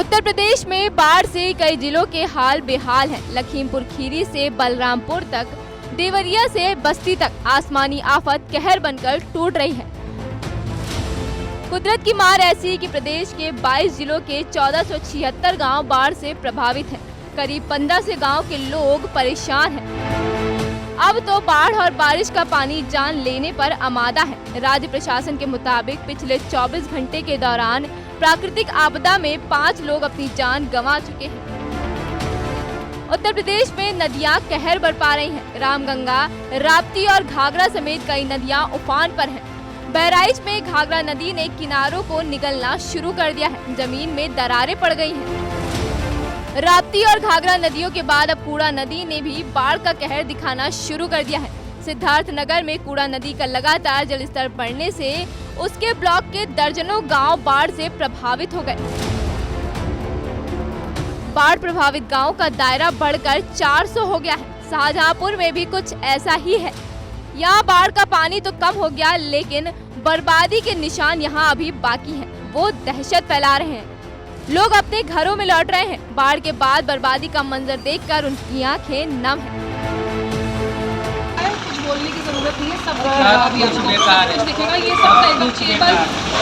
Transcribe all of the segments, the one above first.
उत्तर प्रदेश में बाढ़ से कई जिलों के हाल बेहाल हैं। लखीमपुर खीरी से बलरामपुर तक, देवरिया से बस्ती तक आसमानी आफत कहर बनकर टूट रही है। कुदरत की मार ऐसी कि प्रदेश के 22 जिलों के 1476 गांव बाढ़ से प्रभावित हैं। करीब 15 से गांव के लोग परेशान हैं। अब तो बाढ़ और बारिश का पानी जान लेने पर आमादा है। राज्य प्रशासन के मुताबिक पिछले 24 घंटे के दौरान प्राकृतिक आपदा में 5 लोग अपनी जान गंवा चुके हैं। उत्तर प्रदेश में नदियां कहर बरपा रही हैं। रामगंगा, राप्ती और घाघरा समेत कई नदियां उफान पर हैं। बहराइच में घाघरा नदी ने किनारों को निगलना शुरू कर दिया है। जमीन में दरारें पड़ गई हैं। राप्ती और घाघरा नदियों के बाद अब कूड़ा नदी ने भी बाढ़ का कहर दिखाना शुरू कर दिया है। सिद्धार्थनगर में कूड़ा नदी का लगातार जलस्तर बढ़ने से उसके ब्लॉक के दर्जनों गांव बाढ़ से प्रभावित हो गए। बाढ़ प्रभावित गांव का दायरा बढ़कर 400 हो गया है। शाहजहांपुर में भी कुछ ऐसा ही है। यहाँ बाढ़ का पानी तो कम हो गया, लेकिन बर्बादी के निशान यहाँ अभी बाकी हैं। वो दहशत फैला रहे हैं। लोग अपने घरों में लौट रहे हैं। बाढ़ के बाद बर्बादी का मंजर देखकर उनकी आंखें नम हैं। कुछ बोलने की जरूरत नहीं है, सब कुछ दिखेगा। ये सब टेबल,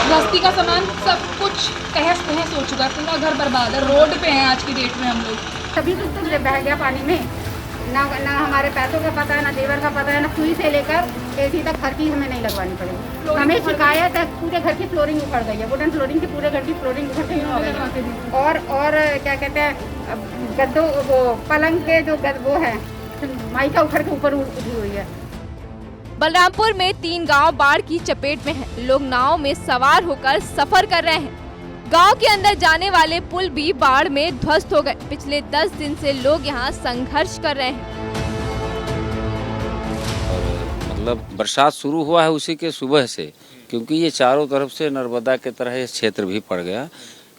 गस्ती का सामान, सब कुछ तहस नहस हो चुका है। पूरा घर बर्बाद है। रोड पे हैं आज की डेट में हम लोग। सभी कुछ तो बह गया पानी में। ना हमारे पैसों का पता है, ना जेवर का पता है, ना सुई से लेकर एसी तक हर चीज हमें नहीं लगवानी पड़ेगी। हमें शिकायत है, पूरे घर की फ्लोरिंग उखड़ गई है। वुडन फ्लोरिंग की पूरे घर की फ्लोरिंग उखड़ गई है। और क्या कहते हैं, गद्दों, वो पलंग के जो वो है, माइका उखड़ के ऊपर उठी हुई है। बलरामपुर में 3 गांव बाढ़ की चपेट में हैं। लोग नाव में सवार होकर सफर कर रहे हैं। गांव के अंदर जाने वाले पुल भी बाढ़ में ध्वस्त हो गए। पिछले 10 दिन से लोग यहां संघर्ष कर रहे हैं। मतलब बरसात शुरू हुआ है उसी के सुबह से, क्योंकि ये चारों तरफ से नर्मदा के तरह ये क्षेत्र भी पड़ गया।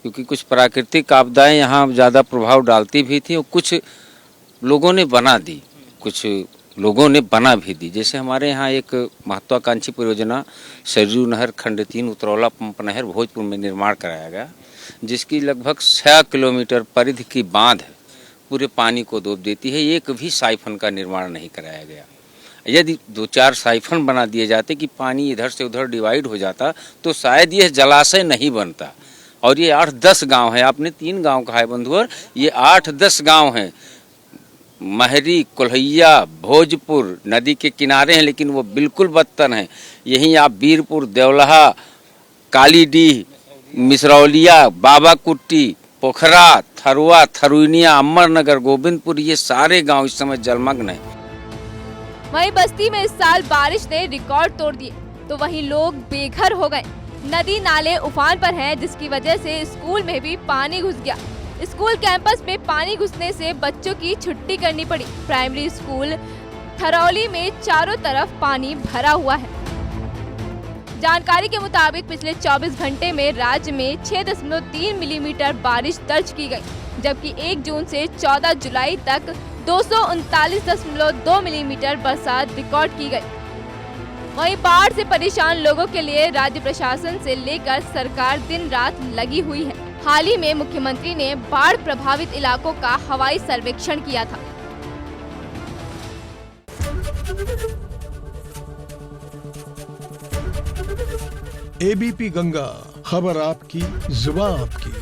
क्योंकि कुछ प्राकृतिक आपदाएं यहाँ ज़्यादा प्रभाव डालती भी थी और कुछ लोगों ने बना दी, कुछ लोगों ने बना भी दी। जैसे हमारे यहाँ एक महत्वाकांक्षी परियोजना सरयू नहर खंड 3 उतरौला पंप नहर भोजपुर में निर्माण कराया गया, जिसकी लगभग 6 किलोमीटर परिधि की बांध पूरे पानी को डूब देती है। एक भी साइफन का निर्माण नहीं कराया गया। यदि 2-4 साइफन बना दिए जाते कि पानी इधर से उधर डिवाइड हो जाता तो शायद यह जलाशय नहीं बनता। और ये 8-10 गाँव हैं। आपने 3 गाँव कहा है बंधुवर, ये 8-10 गाँव हैं। महरी, कोल्हैया, भोजपुर नदी के किनारे हैं, लेकिन वो बिल्कुल बदतर हैं। यहीं आप बीरपुर, देवलहा, कालीडीह, मिसरौलिया, बाबा कुट्टी, पोखरा, थरुआ, थरुनिया, अमरनगर, गोविंदपुर, ये सारे गांव इस समय जलमग्न हैं। वहीं बस्ती में इस साल बारिश ने रिकॉर्ड तोड़ दिए, तो वहीं लोग बेघर हो गए। नदी नाले उफान पर हैं, जिसकी वजह से स्कूल में भी पानी घुस गया। स्कूल कैंपस में पानी घुसने से बच्चों की छुट्टी करनी पड़ी। प्राइमरी स्कूल थरौली में चारों तरफ पानी भरा हुआ है। जानकारी के मुताबिक पिछले 24 घंटे में राज्य में 6.3 मिलीमीटर बारिश दर्ज की गई, जबकि 1 जून से 14 जुलाई तक 239.2 मिलीमीटर बरसात रिकॉर्ड की गई। वहीं बाढ़ से परेशान लोगों के लिए राज्य प्रशासन से लेकर सरकार दिन रात लगी हुई है। हाल ही में मुख्यमंत्री ने बाढ़ प्रभावित इलाकों का हवाई सर्वेक्षण किया था। एबीपी गंगा, खबर आपकी, जुबान आपकी।